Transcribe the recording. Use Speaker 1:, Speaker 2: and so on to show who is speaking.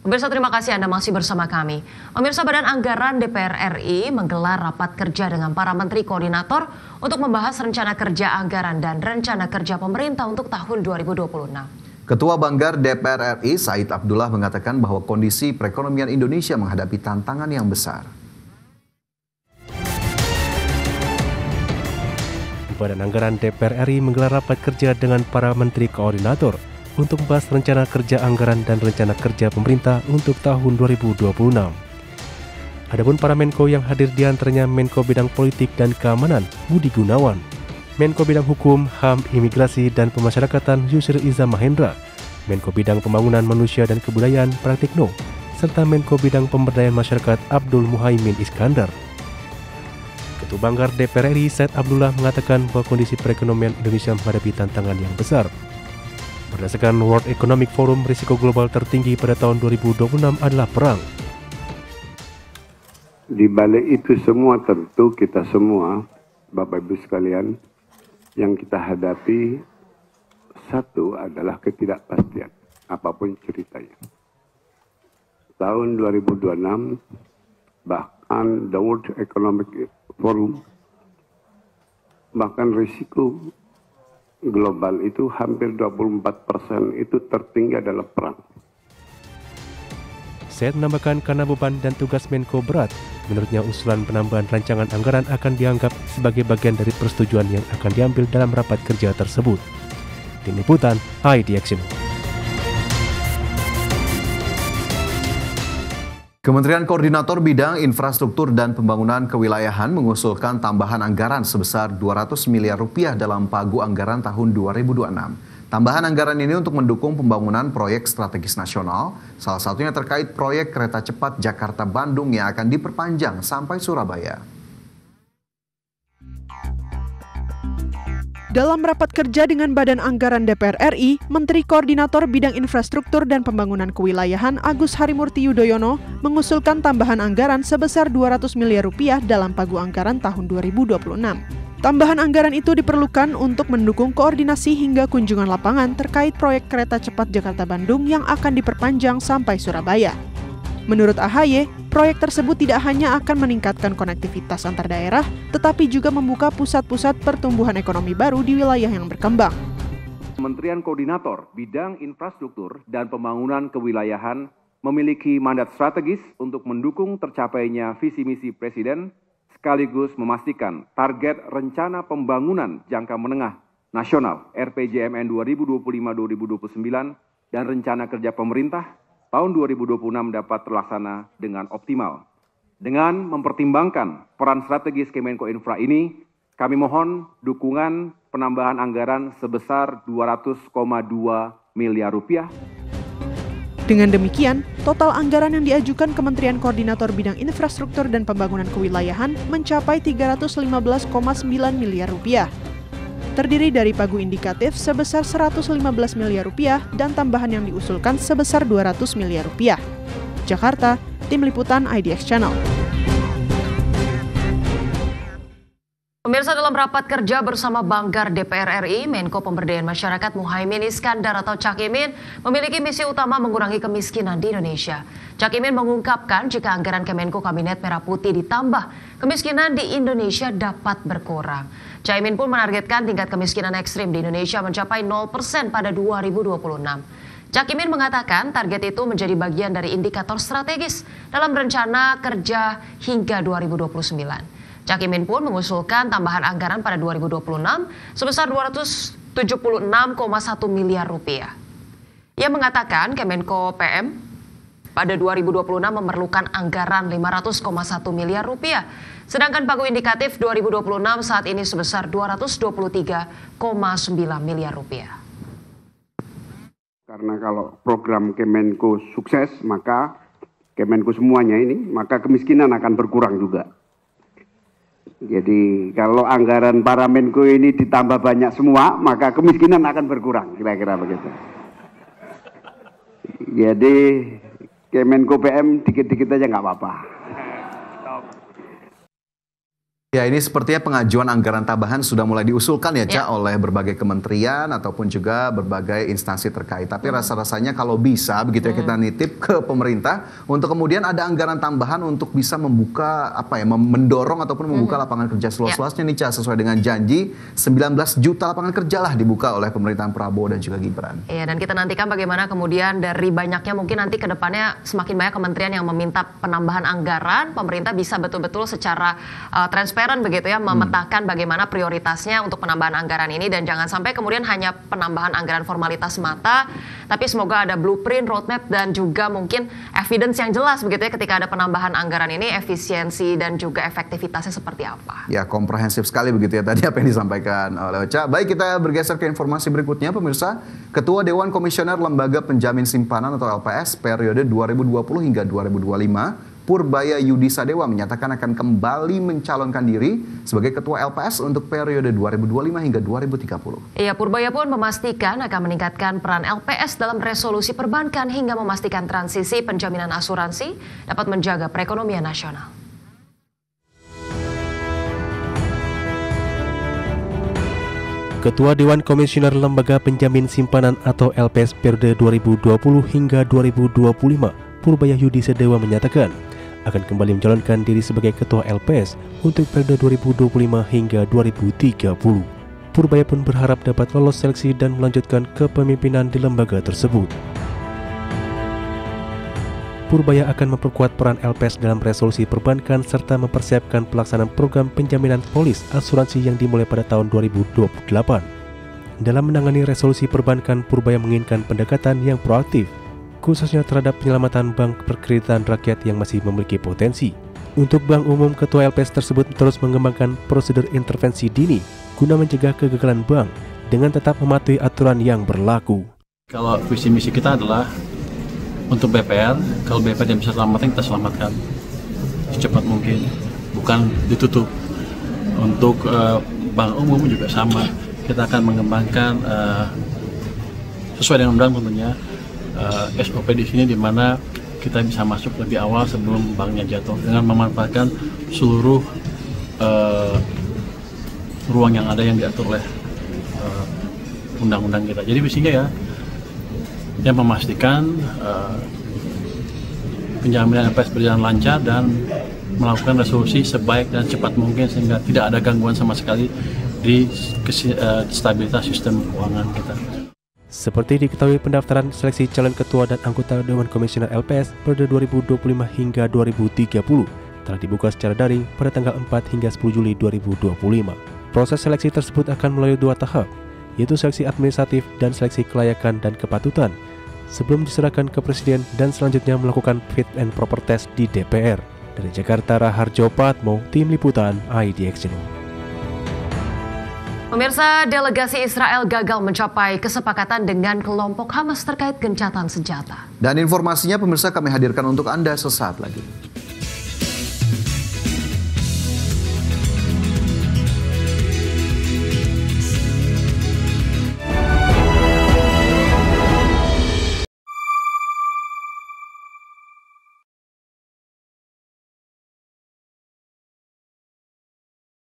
Speaker 1: Pemirsa, terima kasih Anda masih bersama kami. Pemirsa, Badan Anggaran DPR RI menggelar rapat kerja dengan para menteri koordinator untuk membahas rencana kerja anggaran dan rencana kerja pemerintah untuk tahun 2026.
Speaker 2: Ketua Banggar DPR RI Said Abdullah mengatakan bahwa kondisi perekonomian Indonesia menghadapi tantangan yang besar.
Speaker 3: Badan Anggaran DPR RI menggelar rapat kerja dengan para menteri koordinator untuk membahas rencana kerja anggaran dan rencana kerja pemerintah untuk tahun 2026. Adapun para Menko yang hadir diantaranya Menko Bidang Politik dan Keamanan Budi Gunawan, Menko Bidang Hukum, HAM, Imigrasi dan Pemasyarakatan Yusril Iza Mahendra, Menko Bidang Pembangunan Manusia dan Kebudayaan Pratikno, serta Menko Bidang Pemberdayaan Masyarakat Abdul Muhaimin Iskandar. Ketua Banggar DPR RI Said Abdullah mengatakan bahwa kondisi perekonomian Indonesia menghadapi tantangan yang besar. Berdasarkan World Economic Forum, risiko global tertinggi pada tahun 2026 adalah perang.
Speaker 4: Di balik itu semua tentu kita semua, Bapak Ibu sekalian, yang kita hadapi satu adalah ketidakpastian, apapun ceritanya. Tahun 2026, bahkan the World Economic Forum, bahkan risiko global itu hampir 24% itu tertinggi adalah perang.
Speaker 3: Said menambahkan karena beban dan tugas Menko berat, menurutnya usulan penambahan rancangan anggaran akan dianggap sebagai bagian dari persetujuan yang akan diambil dalam rapat kerja tersebut. Tim Liputan, IDX.
Speaker 2: Kementerian Koordinator Bidang Infrastruktur dan Pembangunan Kewilayahan mengusulkan tambahan anggaran sebesar 200 miliar rupiah dalam pagu anggaran tahun 2026. Tambahan anggaran ini untuk mendukung pembangunan proyek strategis nasional, salah satunya terkait proyek kereta cepat Jakarta-Bandung yang akan diperpanjang sampai Surabaya.
Speaker 5: Dalam rapat kerja dengan Badan Anggaran DPR RI, Menteri Koordinator Bidang Infrastruktur dan Pembangunan Kewilayahan Agus Harimurti Yudhoyono mengusulkan tambahan anggaran sebesar 200 miliar rupiah dalam pagu anggaran tahun 2026. Tambahan anggaran itu diperlukan untuk mendukung koordinasi hingga kunjungan lapangan terkait proyek kereta cepat Jakarta-Bandung yang akan diperpanjang sampai Surabaya. Menurut AHY, proyek tersebut tidak hanya akan meningkatkan konektivitas antar daerah, tetapi juga membuka pusat-pusat pertumbuhan ekonomi baru di wilayah yang berkembang.
Speaker 6: Kementerian Koordinator Bidang Infrastruktur dan Pembangunan Kewilayahan memiliki mandat strategis untuk mendukung tercapainya visi misi Presiden, sekaligus memastikan target rencana pembangunan jangka menengah nasional RPJMN 2025-2029 dan rencana kerja pemerintah tahun 2026 dapat terlaksana dengan optimal. Dengan mempertimbangkan peran strategis Kemenko Infra ini, kami mohon dukungan penambahan anggaran sebesar 200,2 miliar rupiah.
Speaker 5: Dengan demikian, total anggaran yang diajukan Kementerian Koordinator Bidang Infrastruktur dan Pembangunan Kewilayahan mencapai 315,9 miliar rupiah. Terdiri dari pagu indikatif sebesar 115 miliar rupiah dan tambahan yang diusulkan sebesar 200 miliar rupiah. Jakarta, Tim Liputan IDX Channel.
Speaker 1: Pemirsa, dalam rapat kerja bersama Banggar DPR RI, Menko Pemberdayaan Masyarakat Muhaimin Iskandar atau Cak Imin memiliki misi utama mengurangi kemiskinan di Indonesia. Cak Imin mengungkapkan jika anggaran Kemenko Kabinet Merah Putih ditambah, kemiskinan di Indonesia dapat berkurang. Cak Imin pun menargetkan tingkat kemiskinan ekstrim di Indonesia mencapai 0% pada 2026. Cak Imin mengatakan target itu menjadi bagian dari indikator strategis dalam rencana kerja hingga 2029. Cak Imin pun mengusulkan tambahan anggaran pada 2026 sebesar 276,1 miliar rupiah. Ia mengatakan Kemenko PM pada 2026 memerlukan anggaran 500,1 miliar rupiah. Sedangkan pagu indikatif 2026 saat ini sebesar 223,9 miliar rupiah.
Speaker 4: Karena kalau program Kemenko sukses, maka Kemenko semuanya ini, maka kemiskinan akan berkurang juga. Jadi kalau anggaran para Menko ini ditambah banyak semua, maka kemiskinan akan berkurang, kira-kira begitu. Jadi Kemenko PM dikit-dikit aja nggak apa-apa.
Speaker 2: Ya, ini sepertinya pengajuan anggaran tambahan sudah mulai diusulkan ya, Cak,
Speaker 1: Ya.
Speaker 2: oleh berbagai kementerian ataupun juga berbagai instansi terkait. Tapi rasa-rasanya kalau bisa begitu ya kita nitip ke pemerintah untuk kemudian ada anggaran tambahan untuk bisa membuka mendorong ataupun membuka lapangan kerja seluas-luasnya nih, Cak, sesuai dengan janji 19 juta lapangan kerja lah dibuka oleh pemerintahan Prabowo dan juga Gibran.
Speaker 1: Iya, dan kita nantikan bagaimana kemudian dari banyaknya mungkin nanti ke depannya semakin banyak kementerian yang meminta penambahan anggaran, pemerintah bisa betul-betul secara transparan begitu ya memetakan bagaimana prioritasnya untuk penambahan anggaran ini, dan jangan sampai kemudian hanya penambahan anggaran formalitas semata, tapi semoga ada blueprint, roadmap, dan juga mungkin evidence yang jelas begitu ya ketika ada penambahan anggaran ini, efisiensi dan juga efektivitasnya seperti apa.
Speaker 2: Ya, komprehensif sekali begitu ya tadi apa yang disampaikan oleh Ocha. Baik, kita bergeser ke informasi berikutnya, pemirsa. Ketua Dewan Komisioner Lembaga Penjamin Simpanan atau LPS periode 2020 hingga 2025, Purbaya Yudi Sadewa menyatakan akan kembali mencalonkan diri sebagai Ketua LPS untuk periode 2025 hingga 2030.
Speaker 1: Iya, Purbaya pun memastikan akan meningkatkan peran LPS dalam resolusi perbankan hingga memastikan transisi penjaminan asuransi dapat menjaga perekonomian nasional.
Speaker 3: Ketua Dewan Komisioner Lembaga Penjamin Simpanan atau LPS periode 2020 hingga 2025, Purbaya Yudi Sadewa menyatakan akan kembali mencalonkan diri sebagai Ketua LPS untuk periode 2025 hingga 2030. Purbaya pun berharap dapat lolos seleksi dan melanjutkan kepemimpinan di lembaga tersebut. Purbaya akan memperkuat peran LPS dalam resolusi perbankan serta mempersiapkan pelaksanaan program penjaminan polis asuransi yang dimulai pada tahun 2028. Dalam menangani resolusi perbankan, Purbaya menginginkan pendekatan yang proaktif, khususnya terhadap penyelamatan bank perkreditan rakyat yang masih memiliki potensi. Untuk bank umum, Ketua LPS tersebut terus mengembangkan prosedur intervensi dini guna mencegah kegagalan bank dengan tetap mematuhi aturan yang berlaku.
Speaker 7: Kalau visi misi kita adalah untuk BPR, kalau BPR yang bisa selamatkan, kita selamatkan secepat mungkin, bukan ditutup. Untuk bank umum juga sama, kita akan mengembangkan sesuai dengan undang tentunya. SOP di sini di mana kita bisa masuk lebih awal sebelum banknya jatuh dengan memanfaatkan seluruh ruang yang ada yang diatur oleh undang-undang kita. Jadi visinya ya yang memastikan penjaminan LPS berjalan lancar dan melakukan resolusi sebaik dan cepat mungkin sehingga tidak ada gangguan sama sekali di stabilitas sistem keuangan kita.
Speaker 3: Seperti diketahui, pendaftaran seleksi calon ketua dan anggota Dewan Komisioner LPS periode 2025 hingga 2030 telah dibuka secara daring pada tanggal 4 hingga 10 Juli 2025. Proses seleksi tersebut akan melalui 2 tahap, yaitu seleksi administratif dan seleksi kelayakan dan kepatutan, sebelum diserahkan ke Presiden dan selanjutnya melakukan fit and proper test di DPR. Dari Jakarta, Raharjo Patmo, Tim Liputan IDX Channel.
Speaker 1: Pemirsa, delegasi Israel gagal mencapai kesepakatan dengan kelompok Hamas terkait gencatan senjata.
Speaker 2: Dan informasinya pemirsa kami hadirkan untuk Anda sesaat lagi.